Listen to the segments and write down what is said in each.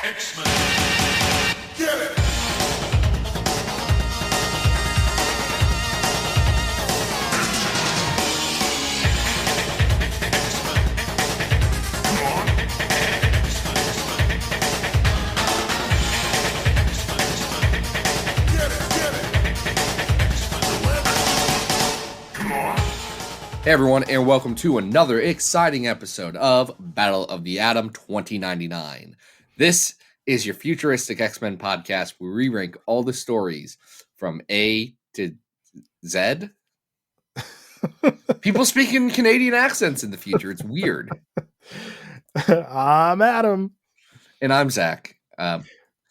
X-Men. Get it! Hey everyone, and welcome to another exciting episode of Battle of the Atom 2099. This is your futuristic X-Men podcast where we rank all the stories from A to Z. People speak in Canadian accents in the future. It's weird. I'm Adam. And I'm Zack. Yeah.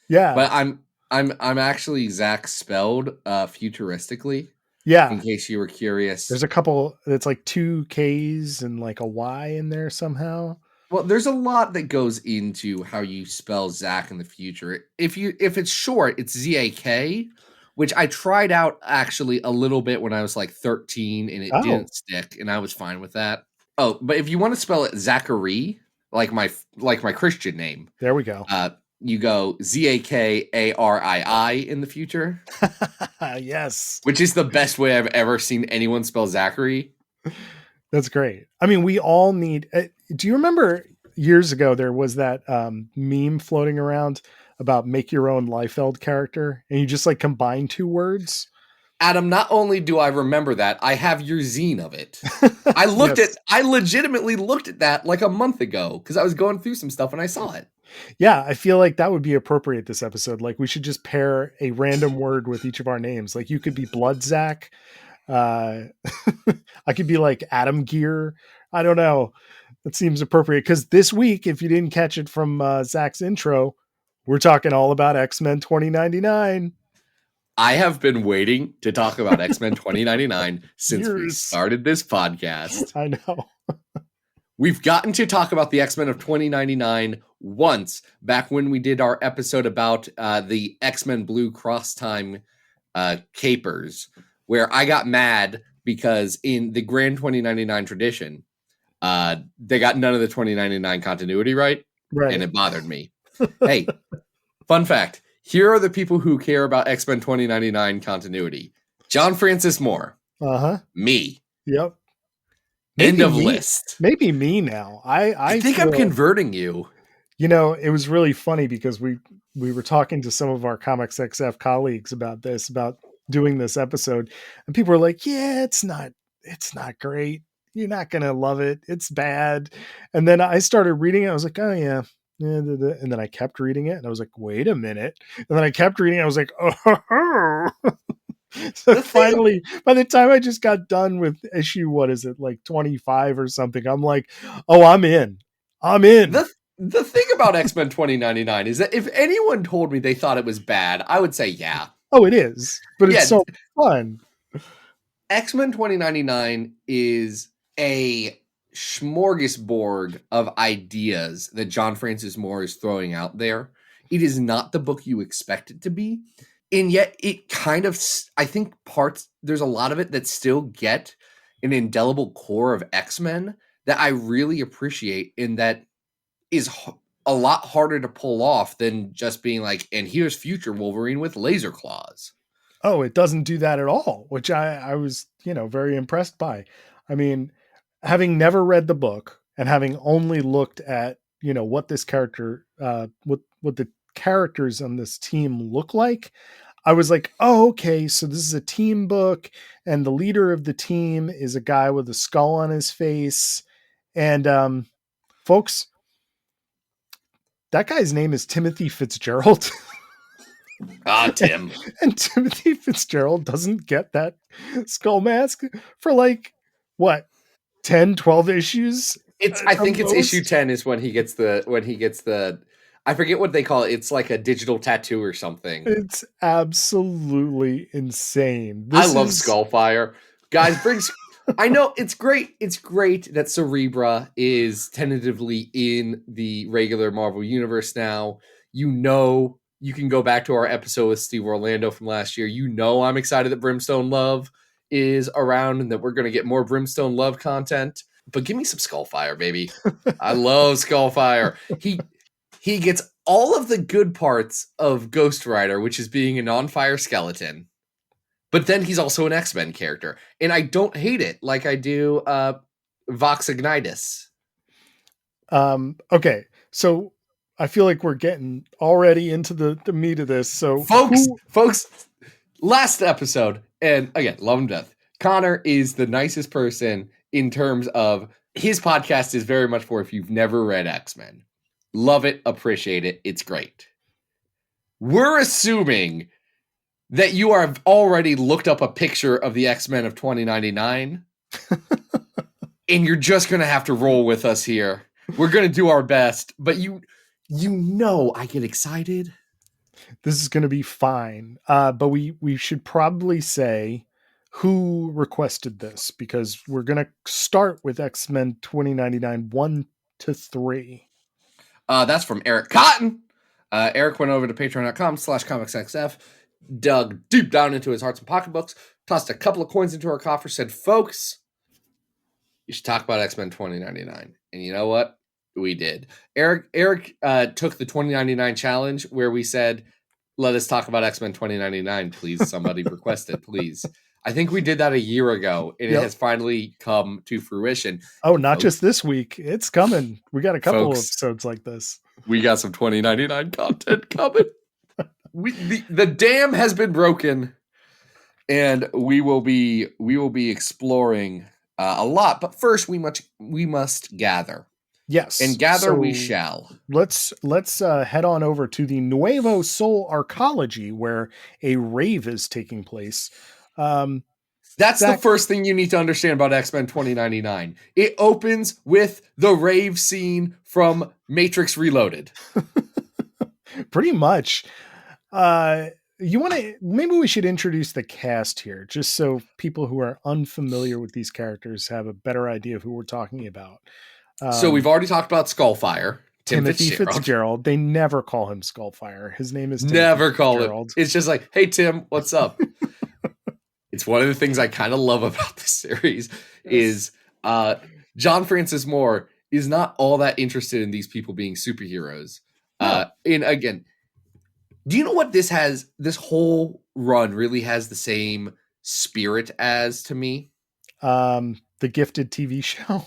But I'm actually Zack spelled futuristically. Yeah. In case you were curious. There's a couple, it's like 2 K's and like a Y in there somehow. Well, there's a lot that goes into how you spell Zack in the future. If it's short, it's Z-A-K, which I tried out actually a little bit when I was like 13 and it didn't stick, and I was fine with that. Oh, but if you want to spell it Zachary, like my Christian name. There we go. You go Z-A-K-A-R-I-I in the future. Yes. Which is the best way I've ever seen anyone spell Zachary. That's great. I mean, we all need... do you remember years ago there was that meme floating around about make your own Liefeld character, and you just like combine 2 words? Adam, not only do I remember that, I have your zine of it. I legitimately looked at that like a month ago because I was going through some stuff and I saw it. Yeah, I feel like that would be appropriate this episode. Like we should just pair a random word with each of our names. Like you could be Blood Zack. I could be like Adam Gear. I don't know. That seems appropriate because this week, if you didn't catch it from Zack's intro, we're talking all about X-Men 2099. I have been waiting to talk about X-Men 2099 since we Years. started this podcast. I know. We've gotten to talk about the X-Men of 2099 once, back when we did our episode about the X-Men Blue Cross Time capers, where I got mad because in the Grand 2099 tradition, they got none of the 2099 continuity right, and it bothered me. Hey, fun fact. Here are the people who care about X-Men 2099 continuity. John Francis Moore. Me. Yep. End of list. Maybe me now. I think I'm converting you. You know, it was really funny because we were talking to some of our Comics XF colleagues about doing this episode, and people were like, yeah, it's not great. You're not going to love it. It's bad. And then I started reading it. I was like, oh yeah. And then I kept reading it and I was like, wait a minute. And then I kept reading it. I was like, oh. So finally, by the time I just got done with issue, what is it, like 25 or something, I'm like, oh, I'm in. The thing about X-Men 2099 is that if anyone told me they thought it was bad, I would say, yeah. Oh, it is. But it's so fun. X-Men 2099 is a smorgasbord of ideas that John Francis Moore is throwing out there. It is not the book you expect it to be. And yet it kind of, I think there's a lot of it that still get an indelible core of X-Men that I really appreciate, and that is a lot harder to pull off than just being like, and here's future Wolverine with laser claws. Oh, it doesn't do that at all, which I was, very impressed by. I mean, having never read the book and having only looked at, what this character, what the characters on this team look like, I was like, oh, okay, so this is a team book and the leader of the team is a guy with a skull on his face. And folks, that guy's name is Timothy Fitzgerald. Tim. And Timothy Fitzgerald doesn't get that skull mask for like, what, 10, 12 issues? I think it's issue 10 is when he gets the I forget what they call it. It's like a digital tattoo or something. It's absolutely insane. I love Skullfire. Guys, I know it's great. It's great that Cerebra is tentatively in the regular Marvel universe now. You can go back to our episode with Steve Orlando from last year. I'm excited that Brimstone Love is around and that we're going to get more Brimstone Love content. But give me some Skullfire, baby. I love Skullfire. He gets all of the good parts of Ghost Rider, which is being a non-fire skeleton. But then he's also an X-Men character. And I don't hate it like I do Vox Ignitus. Okay, so I feel like we're getting already into the meat of this. So Folks, last episode, and again, love him to death. Connor is the nicest person in terms of his podcast is very much for if you've never read X-Men. Love it, appreciate it, it's great. We're assuming that you have already looked up a picture of the X-Men of 2099, and you're just going to have to roll with us here. We're going to do our best, but you know I get excited. This is going to be fine. But we should probably say who requested this, because we're going to start with X-Men 2099 1 to 3. That's from Eric Cotton. Eric went over to patreon.com/comicsxf, dug deep down into his hearts and pocketbooks, tossed a couple of coins into our coffer, said, folks, you should talk about X-Men 2099. And you know what? We did. Eric took the 2099 challenge where we said, let us talk about X-Men 2099, please. Somebody requested, please. I think we did that a year ago, and it has finally come to fruition. Oh, not just this week. It's coming. We got a couple of episodes like this. We got some 2099 content coming. The dam has been broken, and we will be exploring a lot. But first, we must gather. Yes, and gather we shall. Let's head on over to the Nuevo Sol Arcology, where a rave is taking place. That's Zack, the first thing you need to understand about X-Men 2099. It opens with the rave scene from Matrix Reloaded. Pretty much. Maybe we should introduce the cast here, just so people who are unfamiliar with these characters have a better idea of who we're talking about. So we've already talked about Skullfire. Timothy Fitzgerald. They never call him Skullfire. His name is Timothy never call Fitzgerald. It. It's just like, hey Tim, what's up? It's one of the things I kind of love about this series is John Francis Moore is not all that interested in these people being superheroes. No. And again, do you know what this has? This whole run really has the same spirit as to me. The Gifted TV show.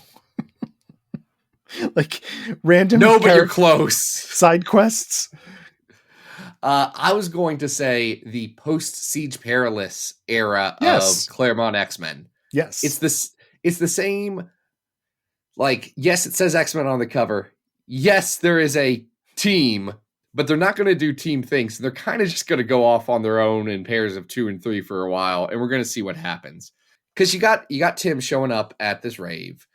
Like random. No, but you're close. Side quests. I was going to say the post-Siege Perilous era of Claremont X-Men. Yes. It's the same, like, yes, it says X-Men on the cover. Yes, there is a team, but they're not going to do team things. They're kind of just going to go off on their own in pairs of 2 and 3 for a while, and we're going to see what happens. Because you got Tim showing up at this rave.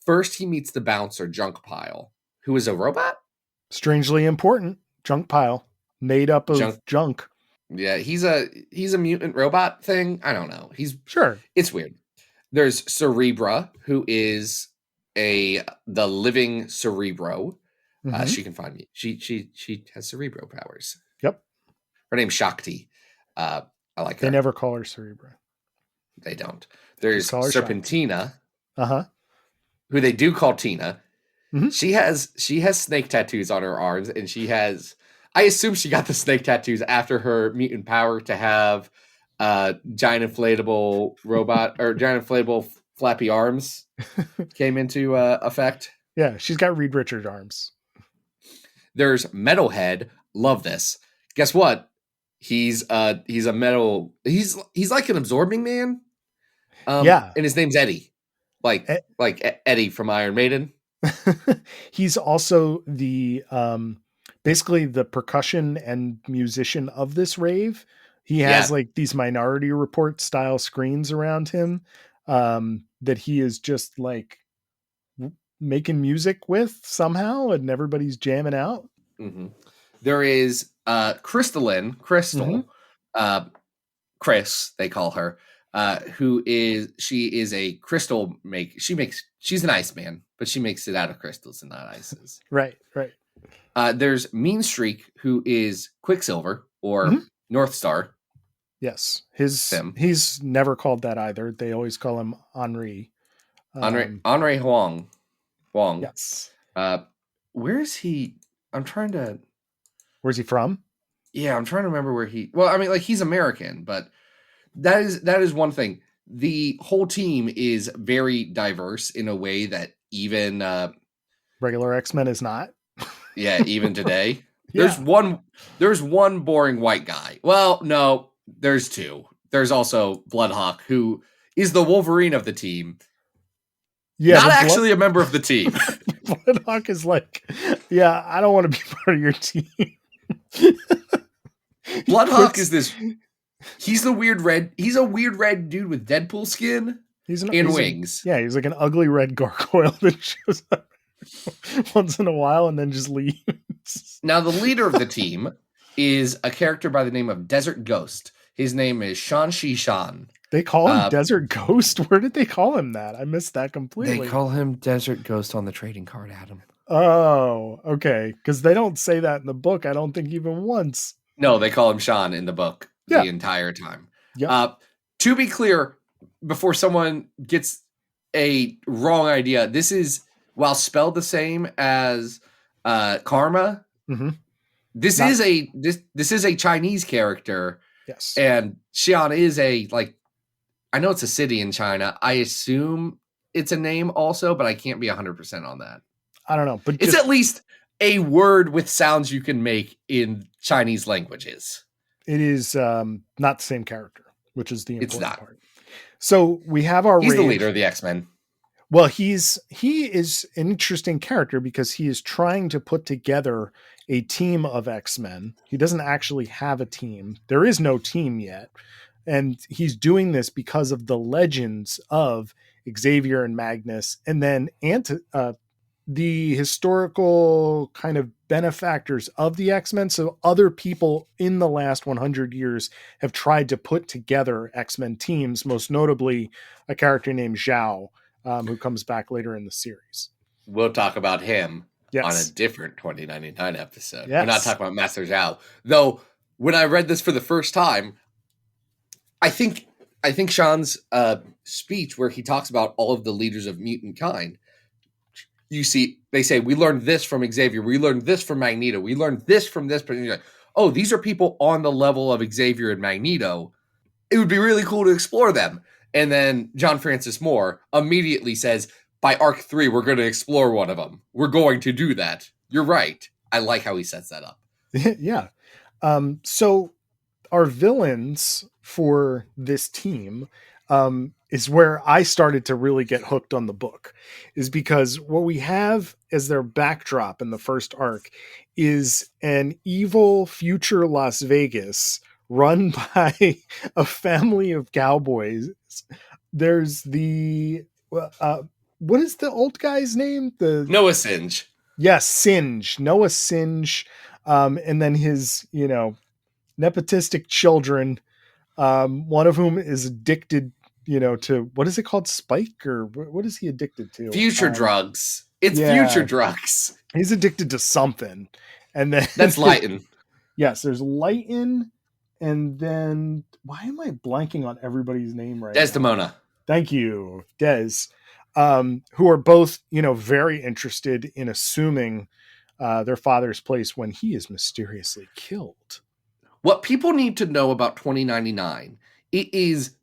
First, he meets the bouncer, Junk Pile, who is a robot? Strangely important. Junk Pile. Made up of junk. Yeah, he's a mutant robot thing. I don't know. Sure. It's weird. There's Cerebra, who is the living Cerebro. Mm-hmm. She can find me. She has Cerebro powers. Yep. Her name's Shakti. I like her. They never call her Cerebra. They don't. There's Serpentina. Uh-huh. Who they do call Tina. Mm-hmm. She has snake tattoos on her arms, and I assume she got the snake tattoos after her mutant power to have giant inflatable robot or giant inflatable flappy arms came into effect. Yeah, she's got Reed Richards arms. There's Metalhead. Love this. Guess what? He's a metal. He's like an absorbing man. And his name's Eddie. Like Eddie from Iron Maiden. He's also the basically the percussion and musician of this rave. He has like these Minority Report style screens around him that he is just like making music with somehow, and everybody's jamming out. Mm-hmm. There is Crystal, mm-hmm. Chris, they call her. She is a crystal she's an ice man, but she makes it out of crystals and not ices. Right. There's Mean Streak, who is Quicksilver or mm-hmm. North Star. Yes. He's never called that either. They always call him Henri. Henri Huang. Yes. Where is he? I'm trying to. Where's he from? Yeah, I'm trying to remember where he. Well, I mean, like he's American, but that is one thing. The whole team is very diverse in a way that even Regular X-Men is not. yeah, even today. Yeah. There's one boring white guy. Well, no, there's two. There's also Bloodhawk, who is the Wolverine of the team. Yeah, not actually a member of the team. Bloodhawk is like, yeah, I don't want to be part of your team. Bloodhawk is this. He's a weird red dude with Deadpool skin and wings. He's like an ugly red gargoyle that shows up once in a while and then just leaves. Now, the leader of the team is a character by the name of Desert Ghost. His name is Shan Shi Shan. They call him Desert Ghost? Where did they call him that? I missed that completely. They call him Desert Ghost on the trading card, Adam. Oh, okay. Because they don't say that in the book, I don't think even once. No, they call him Shan in the book the entire time. Yeah. To be clear, before someone gets a wrong idea, this is, while spelled the same as Karma, this is a Chinese character. Yes. And Xi'an is I know it's a city in China. I assume it's a name also, but I can't be 100% on that. I don't know, but it's at least a word with sounds you can make in Chinese languages. It is not the same character, which is the important part. So we have He's the leader of the X-Men. Well, he is an interesting character because he is trying to put together a team of X-Men. He doesn't actually have a team. There is no team yet. And he's doing this because of the legends of Xavier and Magnus, and then the historical kind of benefactors of the X-Men. So other people in the last 100 years have tried to put together X-Men teams, most notably a character named Zhao, who comes back later in the series. We'll talk about him on a different 2099 episode. Yes. We're not talking about Master Zhao. Though, when I read this for the first time, I think Sean's speech where he talks about all of the leaders of mutant kind, you see, they say, we learned this from Xavier, we learned this from Magneto, we learned this from this, but you're like, oh, these are people on the level of Xavier and Magneto. It would be really cool to explore them. And then John Francis Moore immediately says, by Arc 3, we're going to explore one of them. We're going to do that. You're right. I like how he sets that up. Yeah. So our villains for this team is where I started to really get hooked on the book, is because what we have as their backdrop in the first arc is an evil future Las Vegas run by a family of cowboys. There's the what is the old guy's name? The Noah Singe. Yes, Singe. Noah Singe. And then his, nepotistic children, one of whom is addicted, to, what is it called? Spike, or what is he addicted to? Future drugs. It's future drugs. He's addicted to something. And then that's Lighten. Yes, there's Lighten. And then why am I blanking on everybody's name right Desdemona. now? Thank you, Des. Who are both, very interested in assuming their father's place when he is mysteriously killed. What people need to know about 2099, it is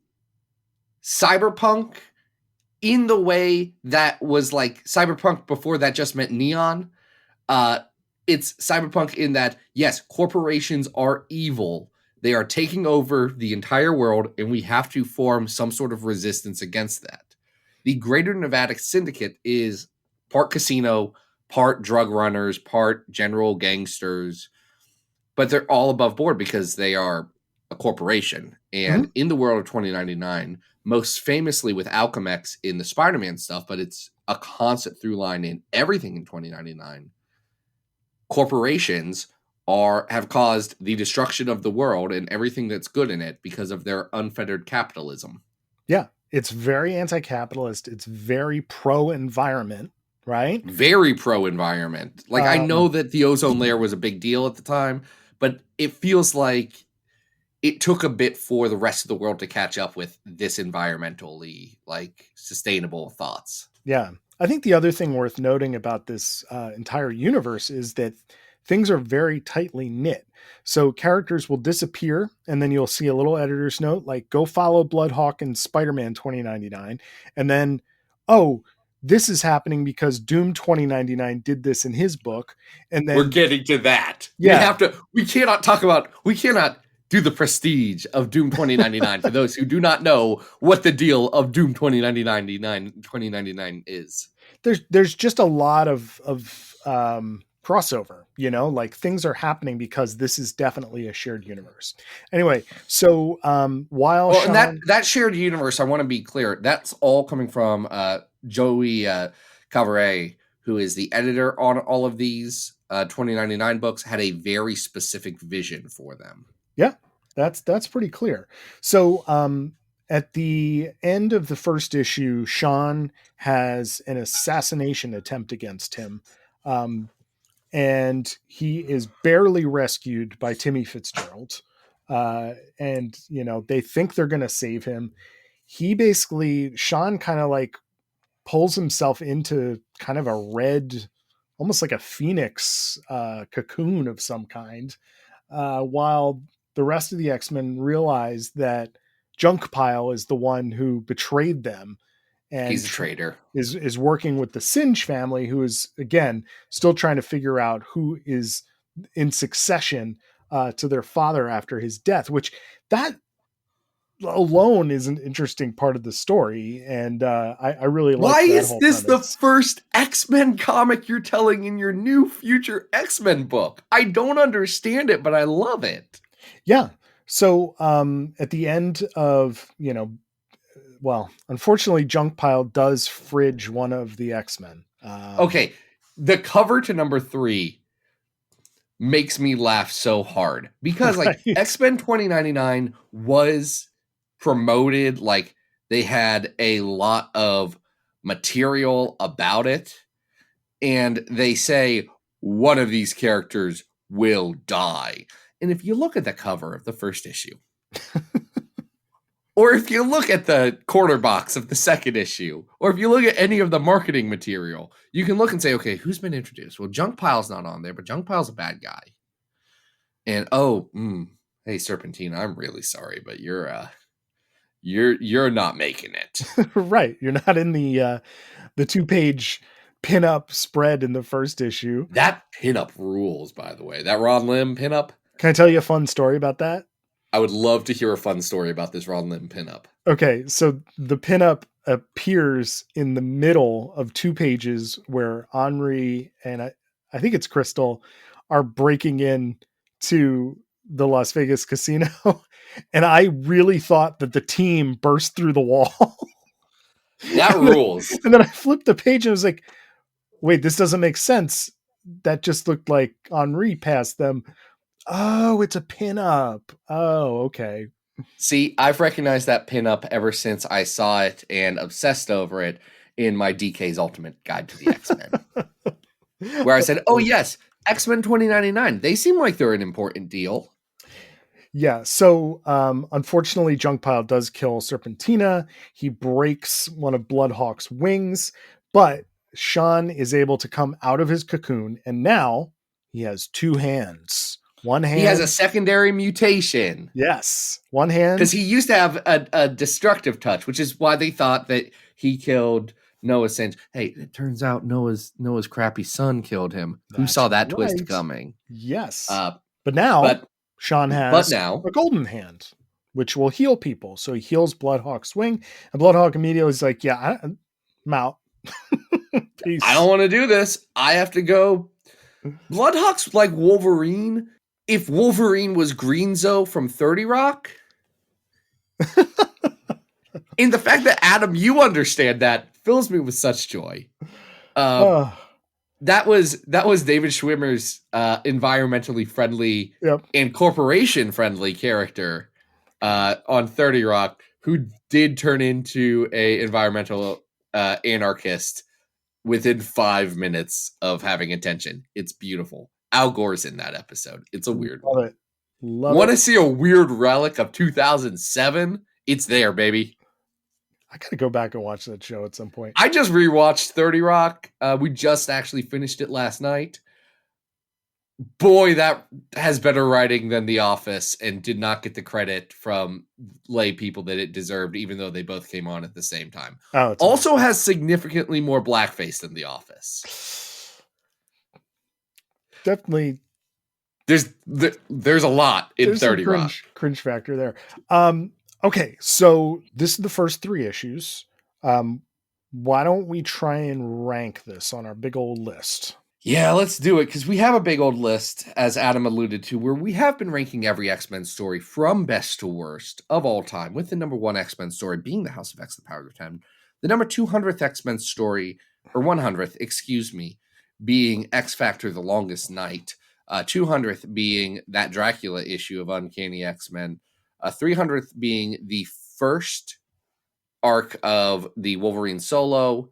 cyberpunk in the way that was like cyberpunk before that just meant neon. It's cyberpunk in that, yes, corporations are evil. They are taking over the entire world, and we have to form some sort of resistance against that. The Greater Nevada Syndicate is part casino, part drug runners, part general gangsters, but they're all above board because they are a corporation. And in the world of 2099, most famously with Alchemex in the Spider-Man stuff, but it's a constant through line in everything in 2099, corporations have caused the destruction of the world and everything that's good in it because of their unfettered capitalism. Yeah, it's very anti-capitalist. It's very pro-environment, right? Very pro-environment. Like, I know that the ozone layer was a big deal at the time, but it feels like it took a bit for the rest of the world to catch up with this environmentally, sustainable thoughts. Yeah. I think the other thing worth noting about this entire universe is that things are very tightly knit. So characters will disappear, and then you'll see a little editor's note like, go follow Bloodhawk and Spider-Man 2099. And then, oh, this is happening because Doom 2099 did this in his book. And then We're getting to that. Yeah. We cannot do the prestige of Doom 2099 for those who do not know what the deal of Doom 2099 is. There's just a lot of crossover, like things are happening because this is definitely a shared universe. Anyway, so while Sean... and that shared universe, I want to be clear, that's all coming from Joey Cabaret, who is the editor on all of these 2099 books, had a very specific vision for them. Yeah, that's pretty clear. So at the end of the first issue, Sean has an assassination attempt against him. And he is barely rescued by Timmy Fitzgerald. And, they think they're going to save him. Sean kind of like pulls himself into kind of a red, almost like a phoenix cocoon of some kind, while the rest of the X-Men realize that Junk Pile is the one who betrayed them. And he's a traitor. Is working with the Singe family, who is, again, still trying to figure out who is in succession to their father after his death, which that alone is an interesting part of the story. And I really like. Why is this the first X-Men comic you're telling in your new future X-Men book? I don't understand it, but I love it. Yeah. So at the end of, well, unfortunately, Junk Pile does fridge one of the X-Men. Okay. The cover to number 3 makes me laugh so hard because like X-Men 2099 was promoted, like they had a lot of material about it, and they say one of these characters will die. And if you look at the cover of the first issue, or if you look at the quarter box of the second issue, or if you look at any of the marketing material, you can look and say, okay, who's been introduced? Well, Junk Pile's not on there, but Junk Pile's a bad guy. And hey, Serpentina, I'm really sorry, but you're not making it. Right. You're not in the 2-page pinup spread in the first issue. That pinup rules, by the way. That Ron Lim pinup. Can I tell you a fun story about that? I would love to hear a fun story about this Ron Lim pinup. Okay, so the pinup appears in the middle of 2 pages where Henri and I think it's Crystal are breaking in to the Las Vegas casino. And I really thought that the team burst through the wall. That rules. And then I flipped the page and I was like, wait, this doesn't make sense. That just looked like Henri passed them. Oh, it's a pinup. Oh, okay. See, I've recognized that pinup ever since I saw it and obsessed over it in my DK's Ultimate Guide to the X-Men. Where I said, oh yes, X-Men 2099. They seem like they're an important deal. Yeah, so unfortunately, Junk Pile does kill Serpentina. He breaks one of Bloodhawk's wings, but Sean is able to come out of his cocoon, and now he has 2 hands. One hand. He has a secondary mutation. Yes, one hand. Because he used to have a destructive touch, which is why they thought that he killed Noah Singe. Hey, it turns out Noah's crappy son killed him. Who saw that twist coming? Yes. But now Sean has a golden hand, which will heal people. So he heals Bloodhawk's wing, and Bloodhawk immediately is like, yeah, I'm out. Peace. I don't want to do this. I have to go. Bloodhawk's like Wolverine. If Wolverine was Greenzo from 30 Rock. And the fact that, Adam, you understand that fills me with such joy. That was David Schwimmer's environmentally friendly and corporation friendly character on 30 Rock, who did turn into a environmental anarchist within 5 minutes of having attention. It's beautiful. Al Gore's in that episode. It's a weird one. Want to see a weird relic of 2007? It's there, baby. I gotta go back and watch that show at some point. I just rewatched 30 Rock. We just actually finished it last night. boy, that has better writing than The Office and did not get the credit from lay people that it deserved, even though they both came on at the same time. Oh, it's Also amazing. has significantly more blackface than The Office. Definitely. There's a lot in There's 30 some Rock. cringe factor there. Okay, so this is the first 3 issues. Why don't we try and rank this on our big old list? Yeah, let's do it, because we have a big old list, as Adam alluded to, where we have been ranking every X-Men story from best to worst of all time, with the number 1 X-Men story being the House of X, the Power of 10, the number 200th X-Men story, or 100th, excuse me, being X Factor: The Longest Night, 200th being that Dracula issue of Uncanny X-Men, 300th being the first arc of the Wolverine solo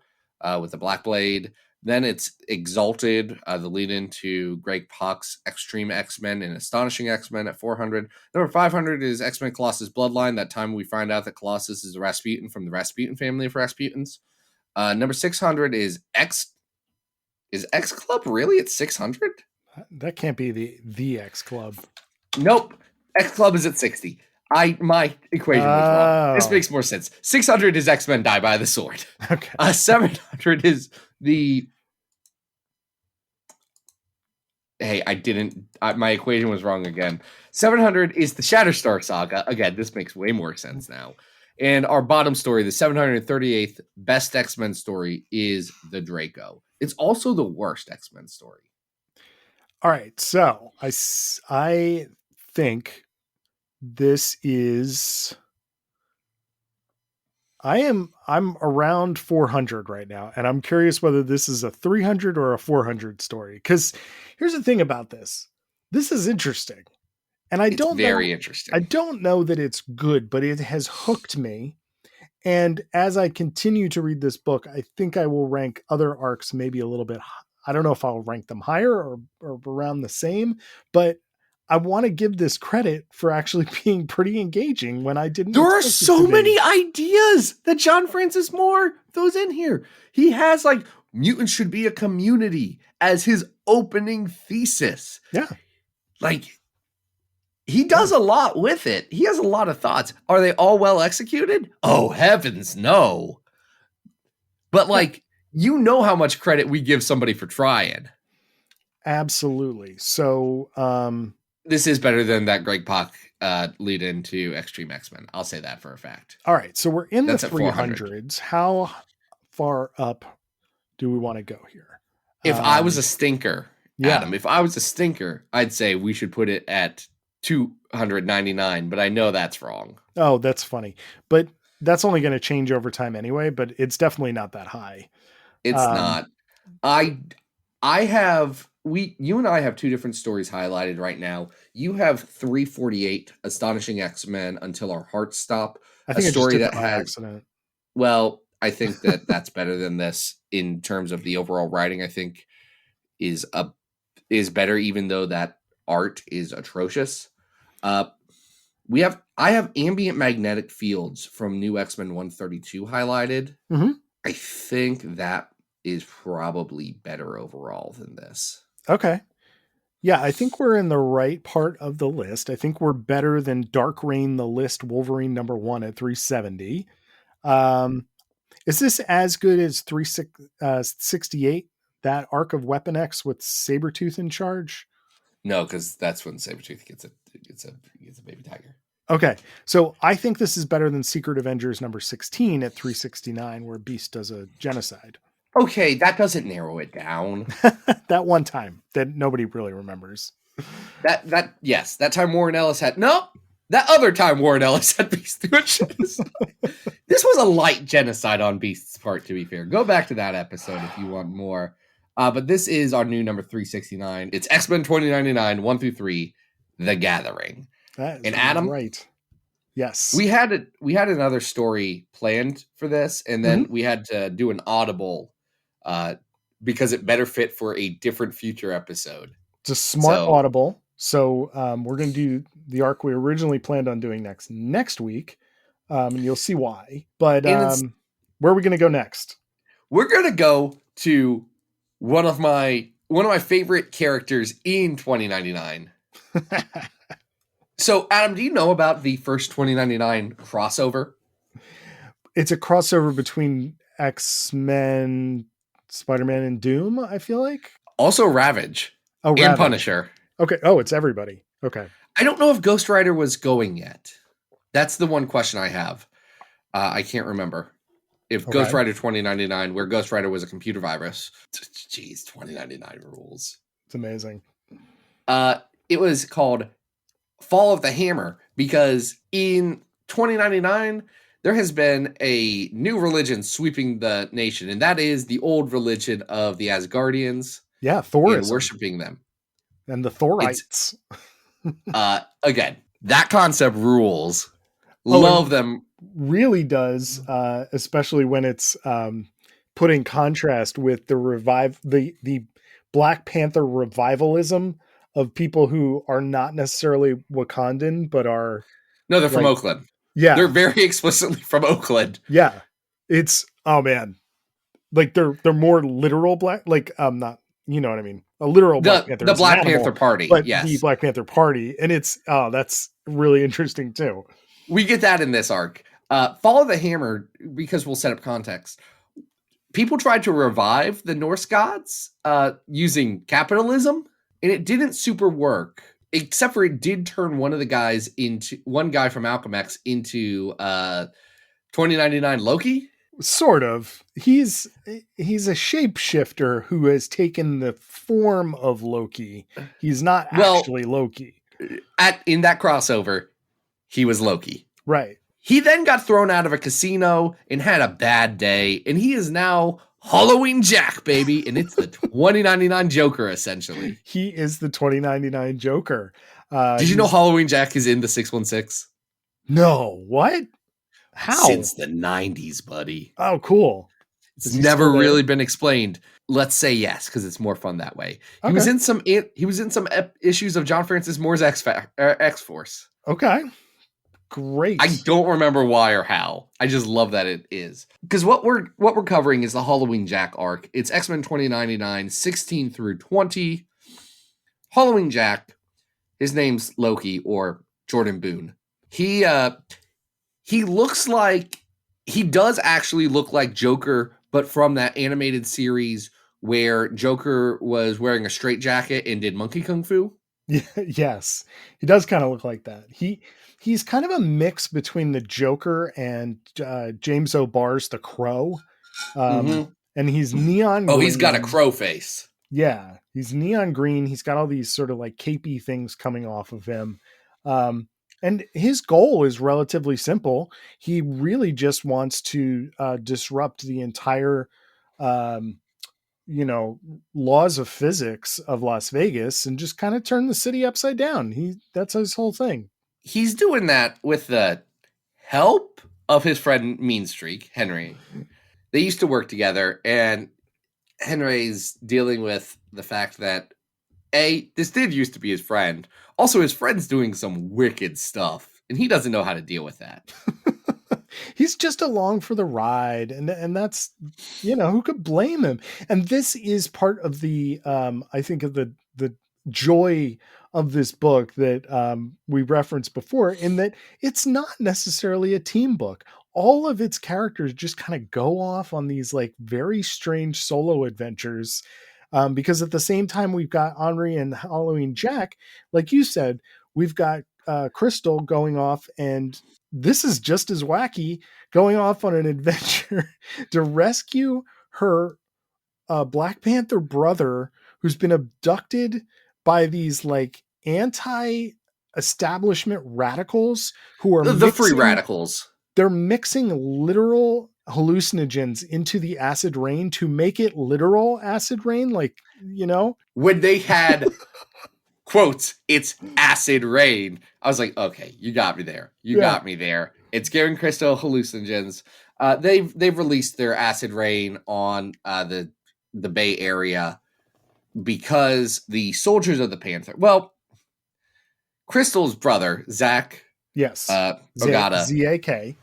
with the Black Blade. Then it's Exalted, the lead into Greg Pak's Extreme X-Men and Astonishing X-Men at 400. Number 500 is X-Men Colossus Bloodline. That time we find out that Colossus is a Rasputin from the Rasputin family of Rasputins. Number 600 is X. Is X Club really at 600? That can't be the X Club. Nope. X Club is at 60. My equation was wrong. This makes more sense. 600 is X-Men Die by the Sword. Okay. 700 is the... Hey, I didn't... my equation was wrong again. 700 is the Shatterstar Saga. Again, this makes way more sense now. And our bottom story, the 738th best X-Men story, is the Draco. It's also the worst X-Men story. All right, so I think this is... I'm around 400 right now, and I'm curious whether this is a 300 or a 400 story. Because here's the thing about this: this is interesting, and I don't know that it's good, but it has hooked me. And as I continue to read this book, I think I will rank other arcs maybe a little bit. I don't know if I'll rank them higher or around the same, but I want to give this credit for actually being pretty engaging when I didn't. There are so many ideas that John Francis Moore throws in here. He has like mutants should be a community as his opening thesis. Yeah. Like he does a lot with it. He has a lot of thoughts. Are they all well executed? Oh, heavens, no. But like, you know how much credit we give somebody for trying. Absolutely. So, this is better than that Greg Pak lead into Extreme X-Men. I'll say that for a fact. All right. So we're in the 300s. How far up do we want to go here? If I was a stinker, Adam, if I was a stinker, I'd say we should put it at 299, but I know that's wrong. Oh, that's funny. But that's only going to change over time anyway, but it's definitely not that high. It's not. You and I have 2 different stories highlighted right now. You have 348 Astonishing X-Men Until Our Hearts Stop. I think a story that has accident. Well, I think that's better than this in terms of the overall writing. I think is better, even though that art is atrocious. I have Ambient Magnetic Fields from New X-Men 132 highlighted. Mm-hmm. I think that is probably better overall than this. Okay. Yeah, I think we're in the right part of the list. I think we're better than Dark Reign, the list Wolverine number 1 at 370. Is this as good as 368, that arc of Weapon X with Sabretooth in charge? No, because that's when Sabretooth gets a baby tiger. Okay, so I think this is better than Secret Avengers number 16 at 369, where Beast does a genocide. Okay, that doesn't narrow it down. That one time that nobody really remembers. That time Warren Ellis had that other time Warren Ellis had Beast do a genocide. This was a light genocide on Beast's part, to be fair. Go back to that episode if you want more. But this is our new number 369. It's X-Men 2099, 1 through 3, The Gathering. And Adam, right? Yes, we had another story planned for this, and then we had to do an audible because it better fit for a different future episode. It's a smart audible. So we're going to do the arc we originally planned on doing next week, and you'll see why. But where are we going to go next? We're going to go to one of my one of my favorite characters in 2099. So, Adam, do you know about the first 2099 crossover? It's a crossover between X-Men, Spider-Man, and Doom, I feel like. Also Ravage Oh, and Ravage. Punisher. Okay. Oh, it's everybody. Okay. I don't know if Ghost Rider was going yet. That's the one question I have. I can't remember. If Ghost Rider 2099, where Ghost Rider was a computer virus. Jeez, 2099 rules. It's amazing. It was called Fall of the Hammer because in 2099, there has been a new religion sweeping the nation, and that is the old religion of the Asgardians. Yeah, Thorism. Worshiping them. And the Thorites. Again, that concept rules. Love them. Really does, especially when it's put in contrast with the Black Panther revivalism of people who are not necessarily Wakandan, but are they're from Oakland. Yeah, they're very explicitly from Oakland. Yeah, it's man, like they're more literal black, like not, you know what I mean, a literal Black Panther, the Black Panther Party, but yes, the Black Panther Party, and it's that's really interesting too. We get that in this arc. Follow the Hammer, because we'll set up context. People tried to revive the Norse gods using capitalism, and it didn't super work, except for it did turn one guy from Malcolm X into 2099 Loki. Sort of. He's a shapeshifter who has taken the form of Loki. He's not actually Loki. In that crossover, he was Loki. Right. He then got thrown out of a casino and had a bad day, and he is now Halloween Jack, baby, and it's the 2099 Joker, essentially. He is the 2099 Joker. Did you know Halloween Jack is in the 616? No. What? How? Since the 90s, buddy. Oh, cool. It's never really been explained. Let's say yes, because it's more fun that way. Okay. He was in some issues of John Francis Moore's X-Force. Okay. Great. I don't remember why or how. I just love that it is. Because what we're covering is the Halloween Jack arc. It's X-Men 2099, 16 through 20. Halloween Jack, his name's Loki, or Jordan Boone. He does actually look like Joker, but from that animated series where Joker was wearing a straitjacket and did monkey kung fu. Yes, he does kind of look like that. He's kind of a mix between the Joker and James O'Barr's The Crow. And he's neon green. He's got a crow face. Yeah, he's neon green. He's got all these sort of like capey things coming off of him. And his goal is relatively simple. He really just wants to disrupt the entire, laws of physics of Las Vegas and just kind of turn the city upside down. That's his whole thing. He's doing that with the help of his friend Mean Streak, Henry. They used to work together, and Henry's dealing with the fact that this did used to be his friend. Also, his friend's doing some wicked stuff, and he doesn't know how to deal with that. He's just along for the ride, and that's, who could blame him? And this is part of the, I think, of the joy of this book that we referenced before, in that it's not necessarily a team book. All of its characters just kind of go off on these like very strange solo adventures. Because at the same time, we've got Henri and Halloween Jack, like you said, we've got Crystal going off, and this is just as wacky, going off on an adventure to rescue her Black Panther brother who's been abducted by these like anti-establishment radicals who are the free radicals. They're mixing literal hallucinogens into the acid rain to make it literal acid rain, when they had quotes, it's acid rain. I was like, okay, you got me there. Got me there. It's giving Crystal hallucinogens. They've released their acid rain on the Bay Area because the soldiers of the Panther. Well, Crystal's brother, Zack. Yes. Ogata. Z-A-K.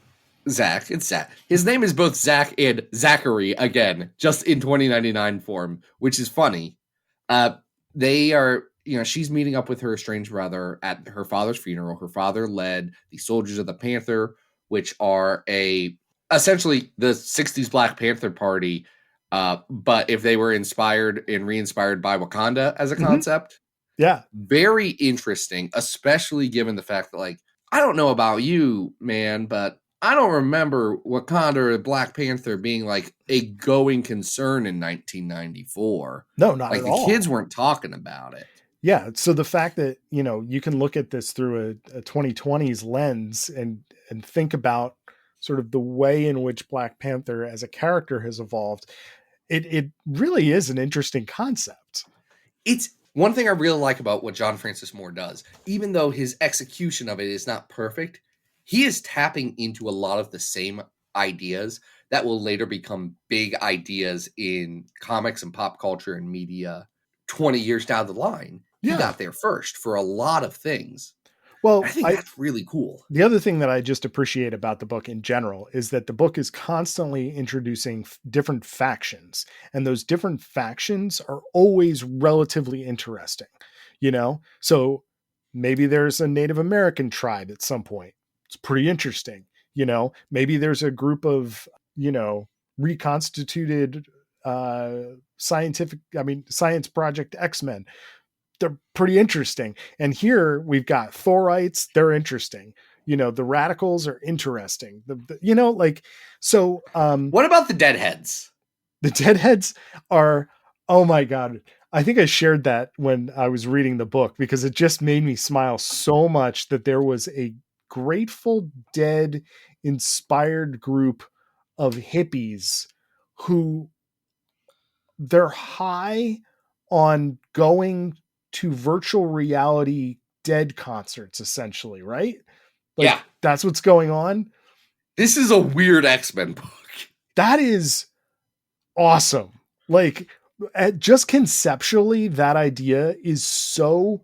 Zack. It's Zack. His name is both Zack and Zachary, again, just in 2099 form, which is funny. They are, she's meeting up with her estranged brother at her father's funeral. Her father led the Soldiers of the Panther, which are essentially the 60s Black Panther Party, but if they were inspired and re-inspired by Wakanda as a concept. Yeah. Very interesting, especially given the fact that, like, I don't know about you, man, but I don't remember Wakanda or Black Panther being like a going concern in 1994. No, not like at the all. kids weren't talking about it. Yeah. So the fact that, you can look at this through a 2020s lens and think about sort of the way in which Black Panther as a character has evolved, it really is an interesting concept. It's one thing I really like about what John Francis Moore does, even though his execution of it is not perfect, he is tapping into a lot of the same ideas that will later become big ideas in comics and pop culture and media 20 years down the line. He got there first for a lot of things. Well, I think that's really cool. The other thing that I just appreciate about the book in general is that the book is constantly introducing different factions, and those different factions are always relatively interesting, So maybe there's a Native American tribe at some point. It's pretty interesting. Maybe there's a group of, reconstituted Science Project X-Men. They're pretty interesting. And here we've got Thorites. They're interesting. The radicals are interesting. So what about the Deadheads? The Deadheads are, oh my God. I think I shared that when I was reading the book because it just made me smile so much that there was a Grateful Dead inspired group of hippies who they're high on going to virtual reality Dead concerts, essentially, right? Yeah. That's what's going on. This is a weird X-Men book. That is awesome. Just conceptually, that idea is so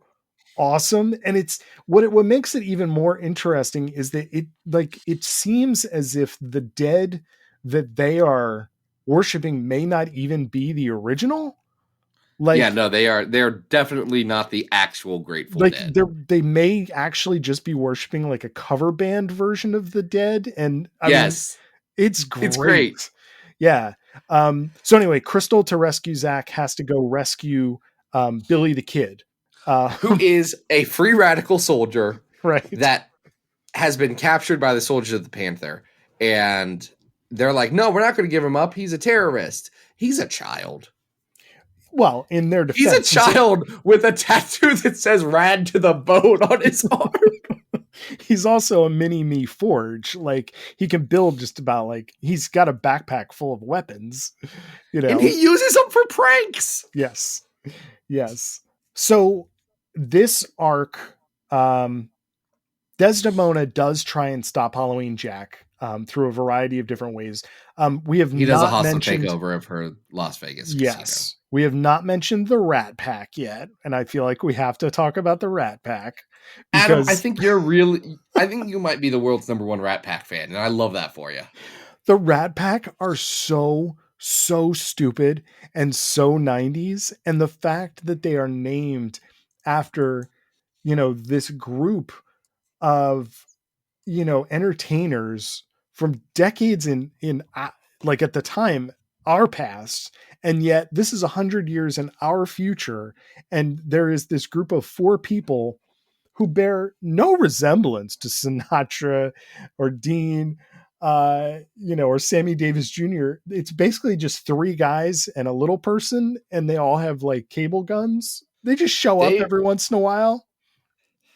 awesome. And it's what makes it even more interesting is that it seems as if the dead that they are worshiping may not even be the original. They're definitely not the actual Grateful Dead. They may actually just be worshiping like a cover band version of the Dead. And I mean, it's great. It's great. Yeah. So anyway, Crystal, to rescue Zack, has to go rescue Billy the Kid. Who is a free radical soldier, right? That has been captured by the Soldiers of the Panther. And they're like, no, we're not going to give him up. He's a terrorist. He's a child. Well, in their defense, he's a child with a tattoo that says "Rad to the Bone" on his arm. He's also a mini-me forge. He can build just about he's got a backpack full of weapons, and he uses them for pranks. Yes. So this arc, Desdemona does try and stop Halloween Jack through a variety of different ways. He does a hostile takeover of her Las Vegas casino. Yes. We have not mentioned the Rat Pack yet, and I feel like we have to talk about the Rat Pack. Adam, I think you might be the world's number one Rat Pack fan, and I love that for you. The Rat Pack are so stupid and so 90s, and the fact that they are named after, this group of, entertainers from decades in at the time, our past, and yet this is 100 years in our future, and there is this group of 4 people who bear no resemblance to Sinatra or Dean, or Sammy Davis Jr. It's basically just 3 guys and a little person, and they all have cable guns. They just show up every once in a while,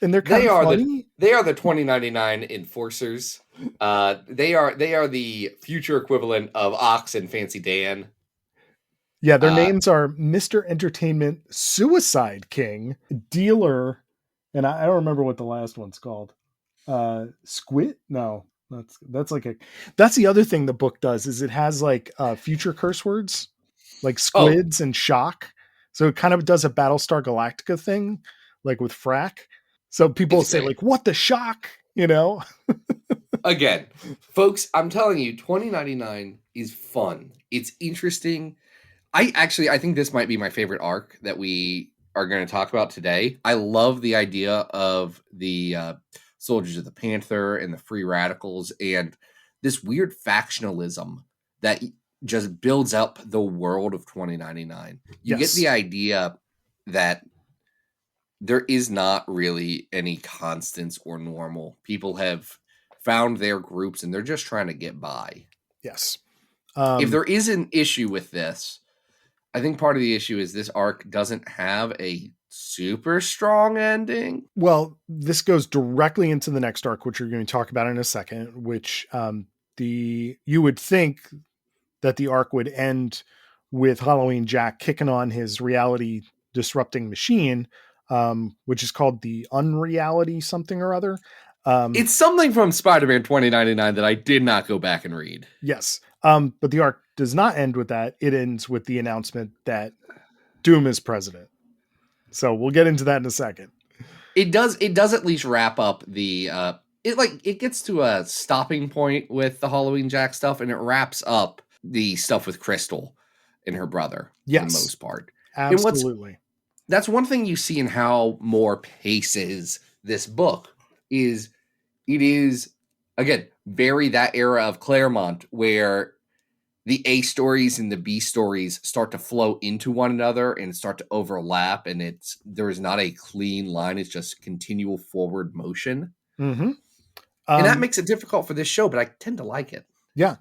and they're kind of funny. They are the 2099 enforcers. They are the future equivalent of Ox and Fancy Dan. Yeah, their names are Mr. Entertainment, Suicide King, Dealer, and I don't remember what the last one's called. Squid? No, that's the other thing the book does is it has future curse words like squids and shock. So it kind of does a Battlestar Galactica thing, with frack. So people say what the shock, Again, folks, I'm telling you, 2099 is fun. It's interesting. I think this might be my favorite arc that we are going to talk about today. I love the idea of the Soldiers of the Panther and the Free Radicals and this weird factionalism that just builds up the world of 2099. You get Yes. the idea that there is not really any constants or normal. People have found their groups and they're just trying to get by. Yes. If there is an issue with this, I think part of the issue is this arc doesn't have a super strong ending. Well, this goes directly into the next arc, which we're going to talk about in a second, which you would think that the arc would end with Halloween Jack kicking on his reality disrupting machine, which is called the Unreality something or other. It's something from Spider-Man 2099 that I did not go back and read. Yes. But the arc does not end with that. It ends with the announcement that Doom is president. So we'll get into that in a second. It does at least wrap up the it gets to a stopping point with the Halloween Jack stuff, and it wraps up the stuff with Crystal and her brother for the most part. Absolutely. That's one thing you see in how Moore paces this book is it is, again, very that era of Claremont where the A stories and the B stories start to flow into one another and start to overlap, and there is not a clean line. It's just continual forward motion. Mm-hmm. And that makes it difficult for this show, but I tend to like it. Yeah.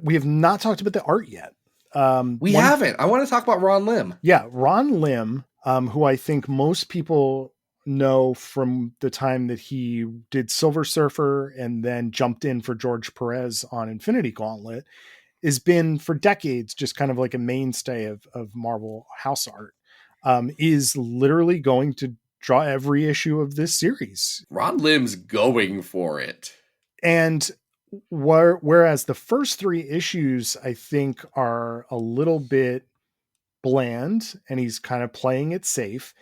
We have not talked about the art yet. We haven't. I want to talk about Ron Lim. Yeah, Ron Lim, who I think most people know from the time that he did Silver Surfer and then jumped in for George Perez on Infinity Gauntlet, has been for decades just kind of like a mainstay of Marvel house art, is literally going to draw every issue of this series. Ron Lim's going for it. And whereas the first 3 issues, I think, are a little bit bland and he's kind of playing it safe,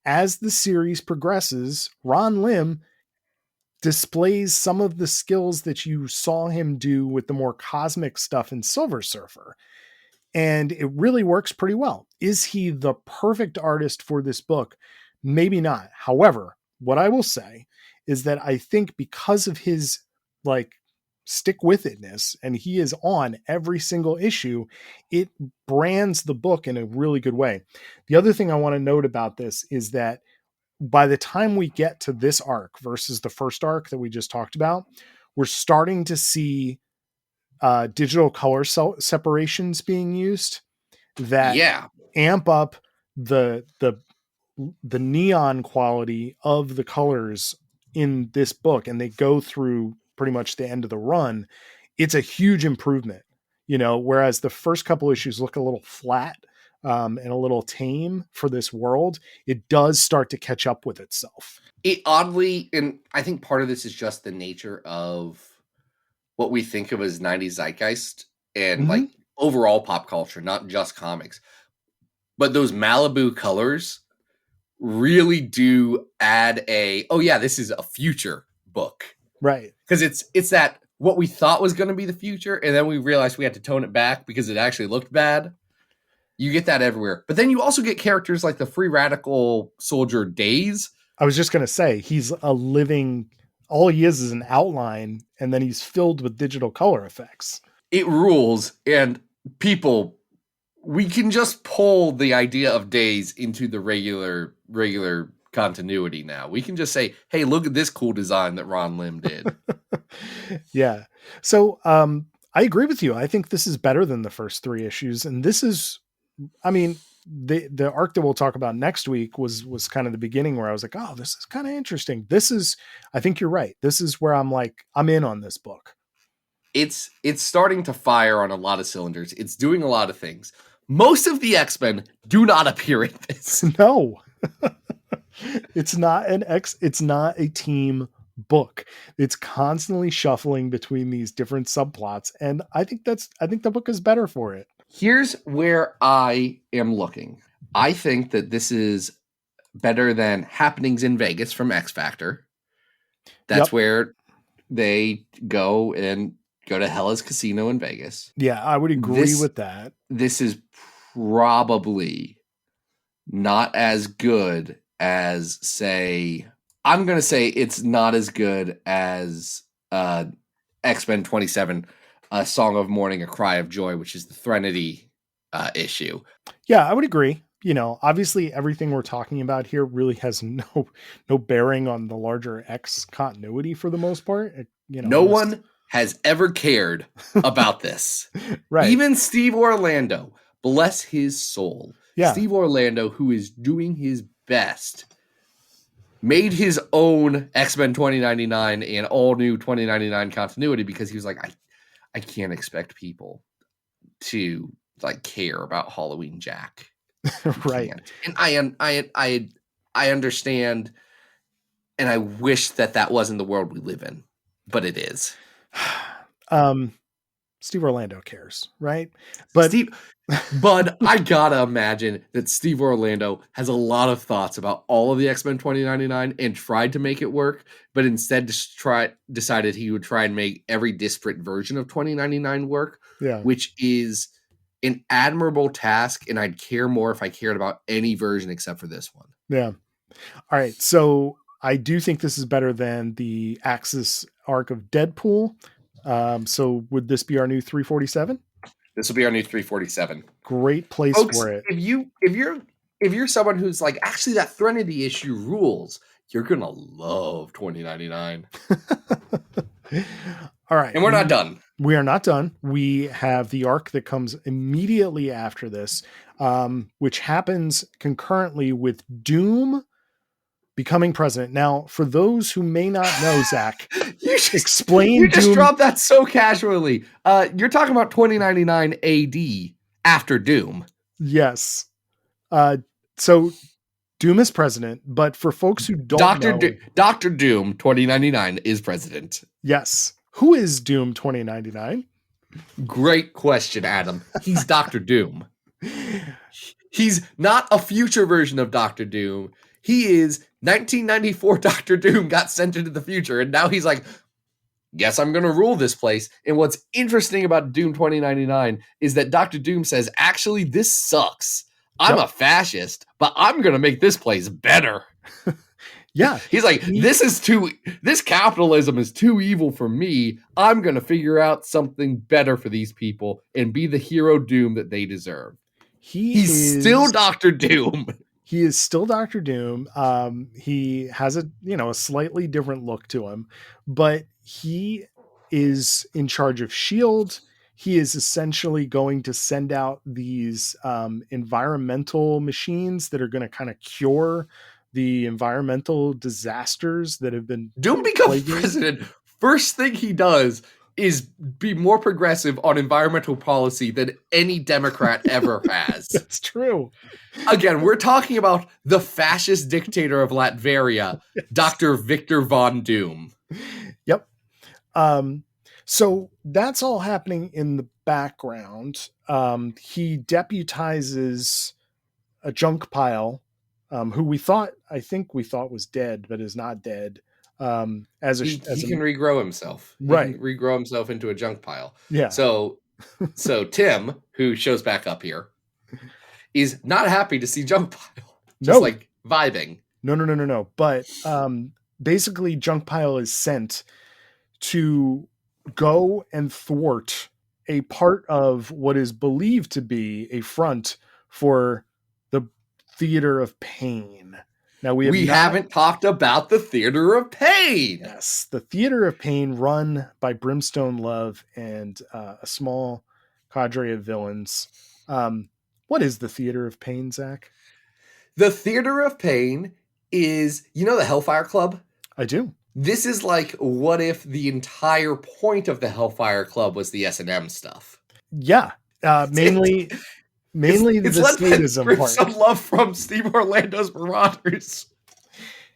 as the series progresses, Ron Lim displays some of the skills that you saw him do with the more cosmic stuff in Silver Surfer. And it really works pretty well. Is he the perfect artist for this book? Maybe not. However, what I will say is that I think because of his stick with itness, and he is on every single issue, it brands the book in a really good way. The other thing I want to note about this is that by the time we get to this arc versus the first arc that we just talked about, we're starting to see digital color separations being used that amp up the neon quality of the colors in this book, and they go through pretty much the end of the run. It's a huge improvement, whereas the first couple issues look a little flat and a little tame for this world. It does start to catch up with itself. It oddly, and I think part of this is just the nature of what we think of as 90s zeitgeist and overall pop culture, not just comics. But those Malibu colors really do add this is a future book. Right. Because it's that what we thought was going to be the future, and then we realized we had to tone it back because it actually looked bad. You get that everywhere. But then you also get characters like the Free Radical soldier Days. I was just going to say, he's a living, all he is an outline, and then he's filled with digital color effects. It rules, and people, we can just pull the idea of Days into the regular continuity now. We can just say, hey, look at this cool design that Ron Lim did. Yeah. So I agree with you. I think this is better than the first 3 issues. And this is, the arc that we'll talk about next week was kind of the beginning where I was like, oh, this is kind of interesting. This is, I think you're right. This is where I'm like, I'm in on this book. It's starting to fire on a lot of cylinders. It's doing a lot of things. Most of the X-Men do not appear in this. No. It's not a team book. It's constantly shuffling between these different subplots. And I think the book is better for it. Here's where I am looking. I think that this is better than Happenings in Vegas from X Factor. That's where they go to Hella's Casino in Vegas. Yeah, I would agree with that. This is probably not as good as, say, I'm going to say it's not as good as X-Men 27, A Song of Mourning, A Cry of Joy, which is the Threnody issue. Yeah, I would agree. You know, obviously everything we're talking about here really has no bearing on the larger X continuity for the most part. No one has ever cared about this. Right. Even Steve Orlando, bless his soul. Yeah. Steve Orlando, who is doing his best, made his own X-Men 2099 and all new 2099 continuity because he was like, I can't expect people to like care about Halloween Jack. Right. Can't. And I understand, and I wish that wasn't the world we live in, but it is. Steve Orlando cares, right? But I gotta imagine that Steve Orlando has a lot of thoughts about all of the X-Men 2099 and tried to make it work, but instead decided he would try and make every disparate version of 2099 work, which is an admirable task, and I'd care more if I cared about any version except for this one. Yeah. All right. So I do think this is better than the Axis arc of Deadpool. So would this be our new 347? This will be our new 347. Great place for it. If you're someone who's like, actually that Threnody issue rules, you're gonna love 2099. All right. And we're not done. We are not done. We have the arc that comes immediately after this, which happens concurrently with Doom becoming president. Now, for those who may not know, Zach, explain. You just dropped that so casually. You're talking about 2099 AD after Doom. Yes. So Doom is president, but for folks who don't know, Dr. Doom 2099 is president. Yes. Who is Doom 2099? Great question, Adam. He's Dr. Doom. He's not a future version of Dr. Doom. He is 1994 Dr. Doom got sent into the future, and now he's like, guess I'm going to rule this place. And what's interesting about Doom 2099 is that Dr. Doom says, actually, this sucks. I'm a fascist, but I'm going to make this place better. Yeah. He's like, this capitalism is too evil for me. I'm going to figure out something better for these people and be the hero Doom that they deserve. He's still Dr. Doom. He is still Dr. Doom. He has a slightly different look to him, but he is in charge of S.H.I.E.L.D. He is essentially going to send out these environmental machines that are going to kind of cure the environmental disasters that have been. Doom becomes president. First thing he does is be more progressive on environmental policy than any Democrat ever has. That's true. Again, we're talking about the fascist dictator of Latveria, yes. Dr. Victor von Doom. Yep. So that's all happening in the background. He deputizes a junk pile, who I think we thought was dead, but is not dead. He can regrow himself. Right. He can regrow himself into a junk pile. Yeah. So Tim, who shows back up here, is not happy to see junk pile. Just like vibing. No. But basically junk pile is sent to go and thwart a part of what is believed to be a front for the Theater of Pain. Now we haven't talked about the Theater of Pain. Yes, the Theater of Pain, run by Brimstone Love and a small cadre of villains. What is the Theater of Pain, Zach? The Theater of Pain is, the Hellfire Club? I do. This is like, what if the entire point of the Hellfire Club was the S&M stuff? Yeah, mainly it's the sadism part. Some love from Steve Orlando's Marauders.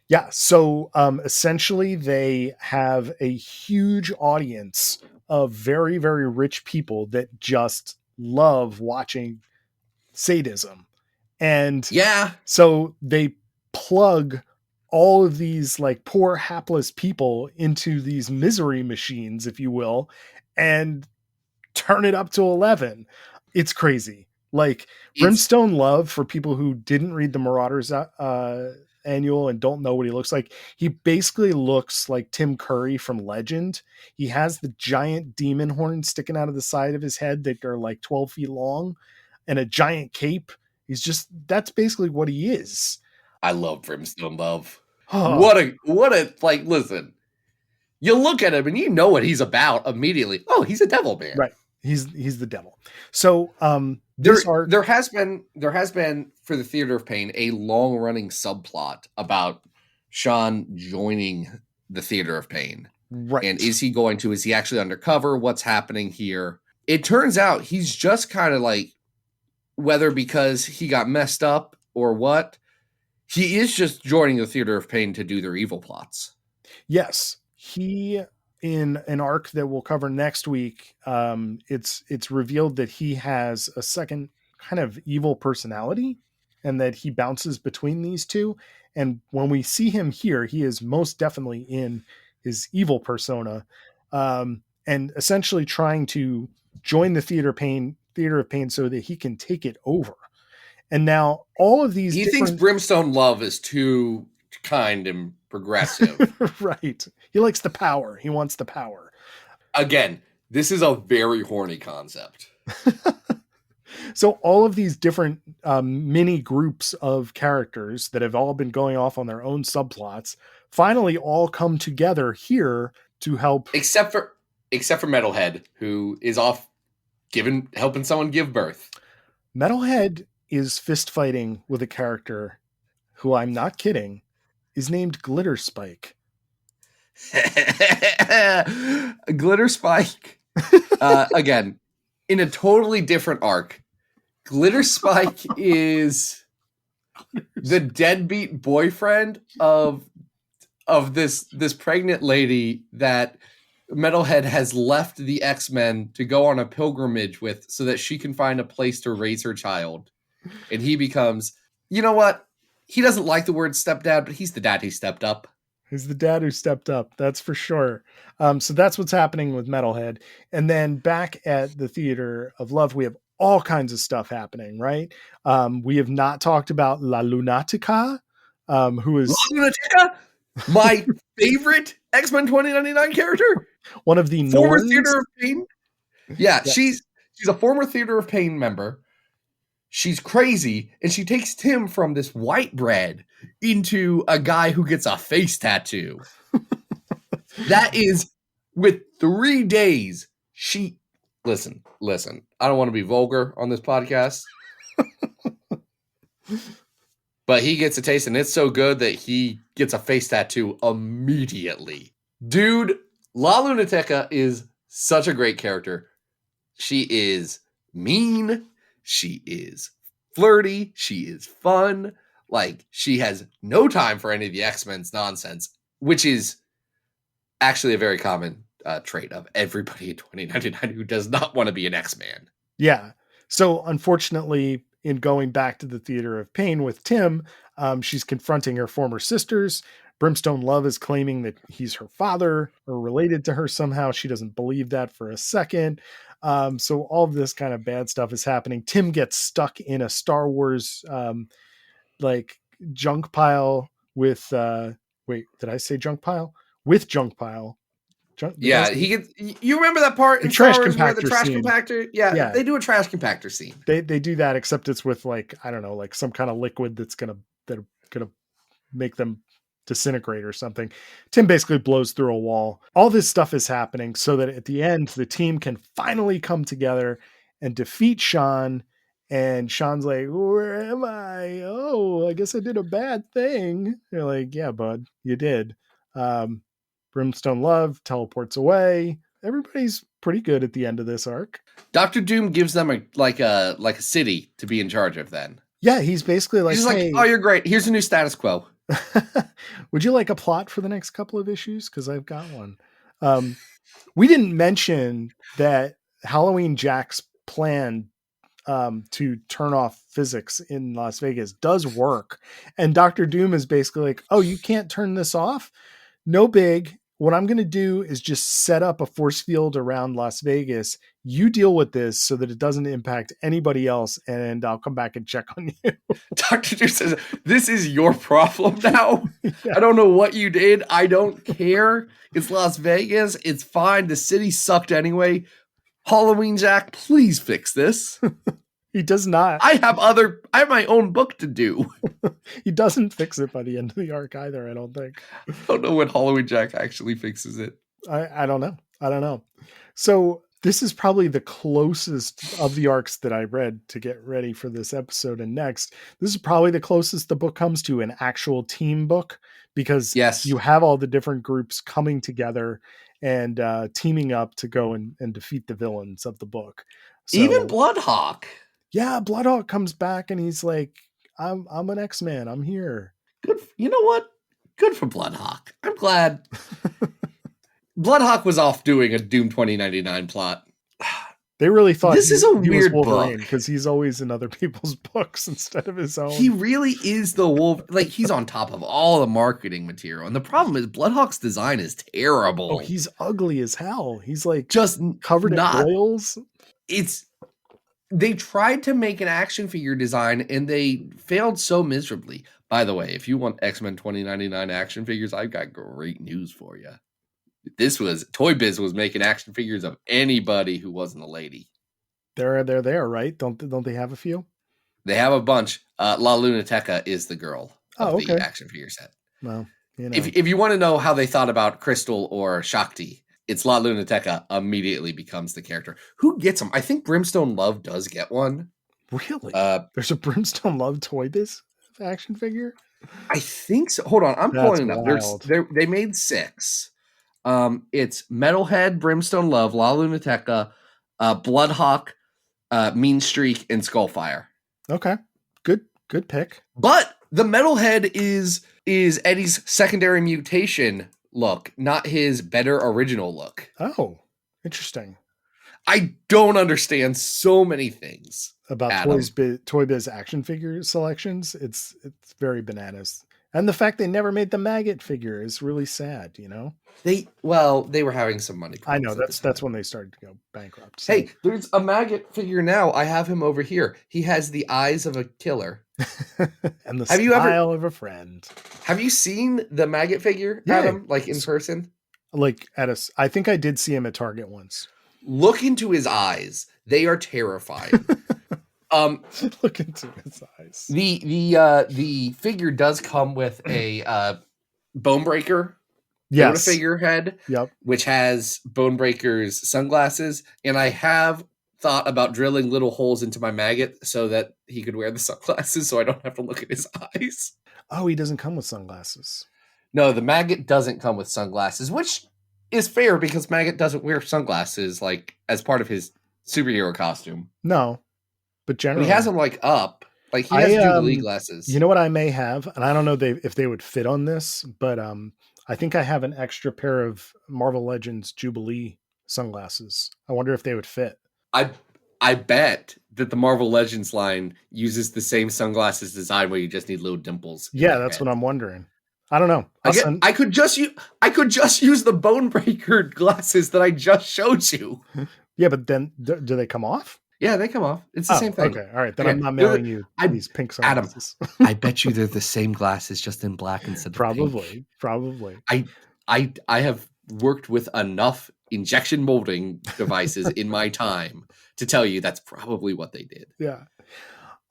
Yeah, so essentially they have a huge audience of very, very rich people that just love watching sadism. And so they plug all of these like poor hapless people into these misery machines, if you will, and turn it up to 11. It's crazy. Like It's Brimstone Love, for people who didn't read the Marauders annual and don't know what he looks like, he basically looks like Tim Curry from Legend. He has the giant demon horns sticking out of the side of his head that are like 12 feet long and a giant cape. That's basically what he is. I love Brimstone Love. Oh, What a like listen. You look at him and you know what he's about immediately. Oh, he's a devil man. right. He's the devil. So there has been for the Theater of Pain a long running subplot about Sean joining the Theater of Pain. Right. And is he actually undercover? What's happening here? It turns out he's just kind of like, whether because he got messed up or what, he is just joining the Theater of Pain to do their evil plots. Yes. He, in an arc that we'll cover next week, it's revealed that he has a second kind of evil personality and that he bounces between these two. And when we see him here, he is most definitely in his evil persona, and essentially trying to join the Theater of Pain so that he can take it over. And now all of these he thinks Brimstone Love is too kind and progressive. Right. He likes the power. He wants the power. Again, this is a very horny concept. So all of these different mini groups of characters that have all been going off on their own subplots finally all come together here to help. Except for Metalhead, who is off helping someone give birth. Metalhead is fist fighting with a character who, I'm not kidding, is named Glitter Spike. Glitter Spike, again, in a totally different arc. Glitter Spike is the deadbeat boyfriend of this pregnant lady that Metalhead has left the X-Men to go on a pilgrimage with so that she can find a place to raise her child. And he becomes, you know what? He doesn't like the word stepdad, but he's the dad who stepped up. He's the dad who stepped up. That's for sure. So that's what's happening with Metalhead. And then back at the Theater of Love, we have all kinds of stuff happening, right? We have not talked about La Lunatica, who is La Lunatica, my favorite X-Men 2099 character. One of the former Norns. Theater of Pain. Yeah, Yes. she's a former Theater of Pain member. She's crazy, and she takes Tim from this white bread into a guy who gets a face tattoo. That is, with 3 days, listen. I don't want to be vulgar on this podcast. But he gets a taste, and it's so good that he gets a face tattoo immediately. Dude, La Lunatica is such a great character. She is mean. She is flirty. She is fun. Like, she has no time for any of the X-Men's nonsense, which is actually a very common trait of everybody in 2099 who does not want to be an X-Man. Yeah. So unfortunately, in going back to the Theater of Pain with Tim, she's confronting her former sisters. Brimstone Love is claiming that he's her father or related to her somehow. She doesn't believe that for a second. So all of this kind of bad stuff is happening. Tim gets stuck in a Star Wars like junk pile with wait, did I say junk pile? With junk pile. Yeah, he gets. You remember that part in trash Star Wars where compactor the trash scene. compactor? Yeah, they do a trash compactor scene. They do that, except it's with like, I don't know, like some kind of liquid that's gonna make them disintegrate or something. Tim basically blows through a wall. All this stuff is happening so that at the end the team can finally come together and defeat Sean. And Sean's like, where am I? Oh, I guess I did a bad thing. They're like, yeah, bud, you did. Brimstone Love teleports away. Everybody's pretty good at the end of this arc. Dr. Doom gives them a city to be in charge of then. Yeah, he's basically like, he's hey, like, oh, you're great. Here's a new status quo. Would you like a plot for the next couple of issues? Because I've got one. We didn't mention that Halloween Jack's plan to turn off physics in Las Vegas does work. And Dr. Doom is basically like, oh, you can't turn this off? No big. what I'm going to do is just set up a force field around Las Vegas. You deal with this so that it doesn't impact anybody else, and I'll come back and check on you. Dr. Drew says, this is your problem now. Yeah. I don't know what you did. I don't care. It's Las Vegas. It's fine. The city sucked anyway. Halloween Jack, please fix this. He does not. I have my own book to do. He doesn't fix it by the end of the arc either, I don't think. I don't know when Halloween Jack actually fixes it. I don't know. I don't know. So this is probably the closest of the arcs that I read to get ready for this episode and next. This is probably the closest the book comes to an actual team book, because Yes. you have all the different groups coming together and teaming up to go and defeat the villains of the book. So, Even Bloodhawk. yeah, Bloodhawk comes back and he's like, I'm an X-Man. I'm here. Good. You know what? Good for Bloodhawk. I'm glad. Bloodhawk was off doing a Doom 2099 plot. They really thought This is a he weird was Wolverine, book. because he's always in other people's books instead of his own. He really is the wolf. Like, he's on top of all the marketing material. And the problem is Bloodhawk's design is terrible. Oh, he's ugly as hell. He's like just covered in not. oils. They tried to make an action figure design and they failed so miserably. By the way, if you want X-Men 2099 action figures, I've got great news for you. Toy Biz was making action figures of anybody who wasn't a lady. They're there, right? Don't they have a few? They have a bunch. La Lunateca is the girl of the action figure set. Well, you know. If you want to know how they thought about Crystal or Shakti, it's La Lunateca immediately becomes the character. Who gets them? I think Brimstone Love does get one. Really? There's a Brimstone Love Toy Biz action figure? I think so. Hold on, I'm pulling it up. Wild. They made 6. It's Metalhead, Brimstone Love, La Lunateca, Bloodhawk, Mean Streak, and Skullfire. Okay. Good pick. But the Metalhead is Eddie's secondary mutation look, not his better original look. Oh, interesting. I don't understand so many things About Adam. Toy Biz action figure selections. It's very bananas. And the fact they never made the maggot figure is really sad, you know? They were having some money I know, problems that's when they started to go bankrupt. So. Hey, there's a maggot figure now. I have him over here. He has the eyes of a killer. And the Have you ever- smile of a friend. Have you seen the maggot figure, Yeah. Adam? Like in person? Like I think I did see him at Target once. Look into his eyes. They are terrifying. Look into his eyes. The figure does come with a Bonebreaker Yes. figurehead, Yep. which has Bonebreaker's sunglasses, and I have thought about drilling little holes into my maggot so that he could wear the sunglasses so I don't have to look at his eyes. Oh, he doesn't come with sunglasses. No, the maggot doesn't come with sunglasses, which is fair because maggot doesn't wear sunglasses like as part of his superhero costume. No, but But generally he has them like up. Like he has Jubilee glasses. You know what I may have, and I don't know if they would fit on this, but I think I have an extra pair of Marvel Legends Jubilee sunglasses. I wonder if they would fit. I bet that the Marvel Legends line uses the same sunglasses design where you just need little dimples. Yeah, that's what I'm wondering. I don't know. I could just use the Bonebreaker glasses that I just showed you. Yeah, but then do they come off? Yeah, they come off. It's the same thing. Okay, all right. Then I'm not mailing you these pink sunglasses. Adam, I bet you they're the same glasses, just in black instead of pink. Probably. I have worked with enough injection molding devices in my time to tell you that's probably what they did. Yeah.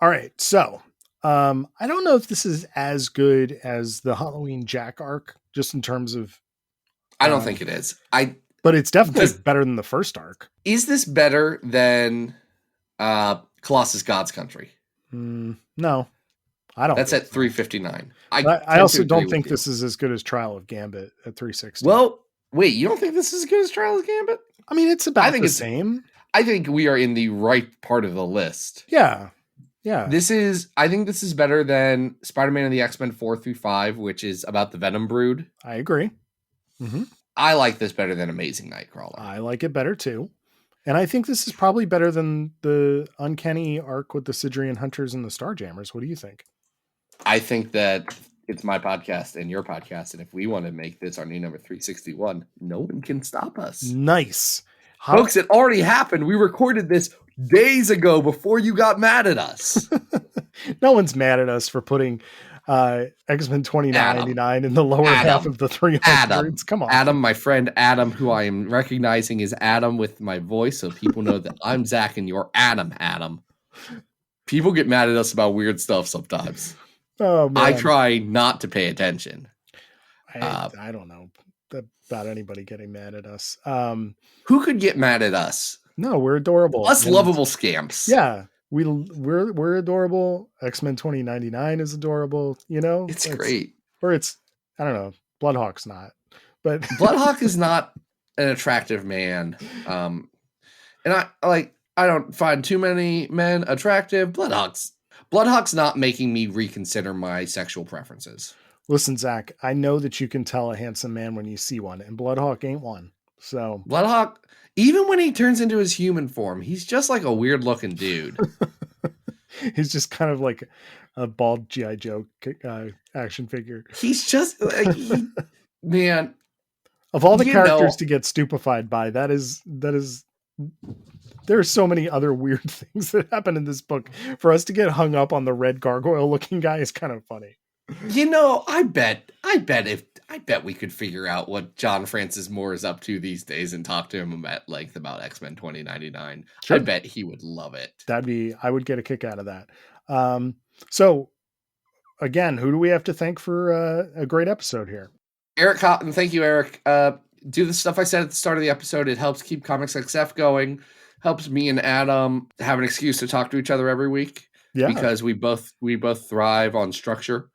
All right. So I don't know if this is as good as the Halloween Jack arc, just in terms of. I don't think it is. But it's definitely better than the first arc. Is this better than Colossus God's Country? No, I don't. That's at 359. I also don't think this is as good as Trial of Gambit at 360. Well, wait, you don't think this is as good as Trial of Gambit? I mean, it's about the same. I think we are in the right part of the list. Yeah. I think this is better than Spider-Man and the X-Men 4-5, which is about the Venom Brood. I agree. Mm-hmm. I like this better than Amazing Nightcrawler. I like it better too. And I think this is probably better than the Uncanny arc with the Sidrian Hunters and the Starjammers. What do you think? I think that It's my podcast and your podcast. And if we want to make this our new number 361, no one can stop us. Nice. Folks, it already happened. We recorded this days ago before you got mad at us. No one's mad at us for putting X-Men 2099 in the lower half of the 300s. Come on. Adam, my friend Adam, who I am recognizing is Adam with my voice, so people know that I'm Zack and you're Adam. People get mad at us about weird stuff sometimes. Oh, man. I try not to pay attention. I don't know about anybody getting mad at us. Who could get mad at us? No, we're adorable. Us lovable scamps. Yeah, we're adorable. X-Men 2099 is adorable. You know, it's great. Or it's, I don't know. Bloodhawk's not, but Bloodhawk is not an attractive man. And I don't find too many men attractive. Bloodhawk's not making me reconsider my sexual preferences. Listen, Zack, I know that you can tell a handsome man when you see one, and Bloodhawk ain't one. So Bloodhawk, even when he turns into his human form, he's just like a weird looking dude. He's just kind of like a bald G.I. Joe action figure. He's just like, man. Of all the characters to get stupefied by, that is. There are so many other weird things that happen in this book. For us to get hung up on the red gargoyle looking guy is kind of funny. You know, I bet we could figure out what John Francis Moore is up to these days and talk to him at length about X-Men 2099. Sure. I bet he would love it. I would get a kick out of that. So again, who do we have to thank for a great episode here? Eric Cotton. Thank you, Eric. Do the stuff I said at the start of the episode. It helps keep Comics XF going. Helps me and Adam have an excuse to talk to each other every week. Yeah. Because we both thrive on structure.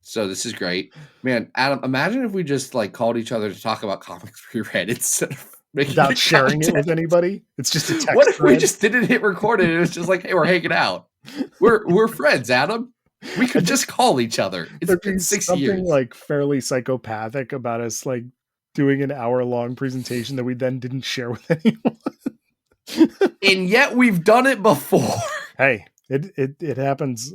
So this is great. Man, Adam, imagine if we just like called each other to talk about comics we read instead of without sharing it with anybody. It's just a text. What if we just didn't hit record and it was just like, hey, we're hanging out. We're friends, Adam. We could just call each other. It's been 6 years. Something like fairly psychopathic about us like doing an hour-long presentation that we then didn't share with anyone. And yet we've done it before. Hey, it happens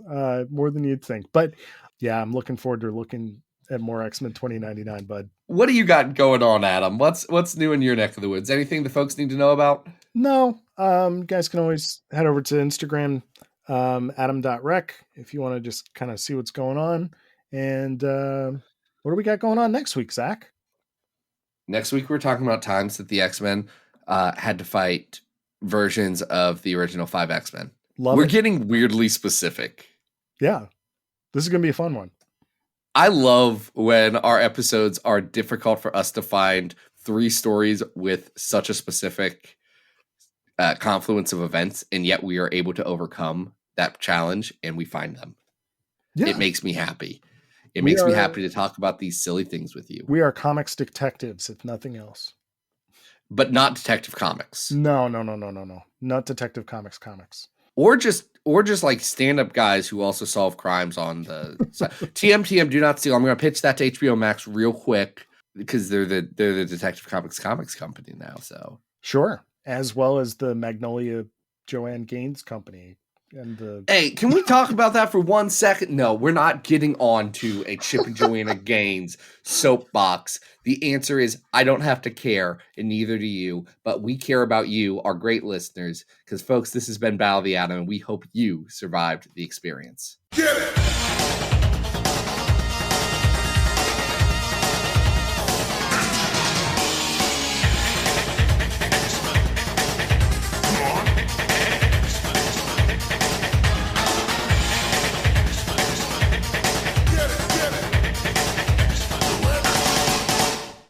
more than you'd think. But yeah, I'm looking forward to looking at more X-Men 2099, bud. What do you got going on, Adam? What's new in your neck of the woods? Anything the folks need to know about? No. You guys can always head over to Instagram, adam.rec, if you want to just kind of see what's going on. And what do we got going on next week, Zack? Next week, we're talking about times that the X-Men had to fight versions of the original 5 X-Men. We're getting weirdly specific. Yeah. This is going to be a fun one. I love when our episodes are difficult for us to find 3 stories with such a specific confluence of events, and yet we are able to overcome that challenge and we find them. Yeah. It makes me happy. It makes me happy to talk about these silly things with you. We are comics detectives, if nothing else. But not Detective Comics. No. Not Detective Comics. Or just like stand-up guys who also solve crimes on the side. TM, do not steal. I'm going to pitch that to HBO Max real quick because they're the Detective Comics company now. So sure, as well as the Magnolia Joanne Gaines company. Hey, can we talk about that for 1 second? No, we're not getting on to a Chip and Joanna Gaines soapbox. The answer is I don't have to care, and neither do you. But we care about you, our great listeners, because, folks, this has been Battle of the Atom, and we hope you survived the experience.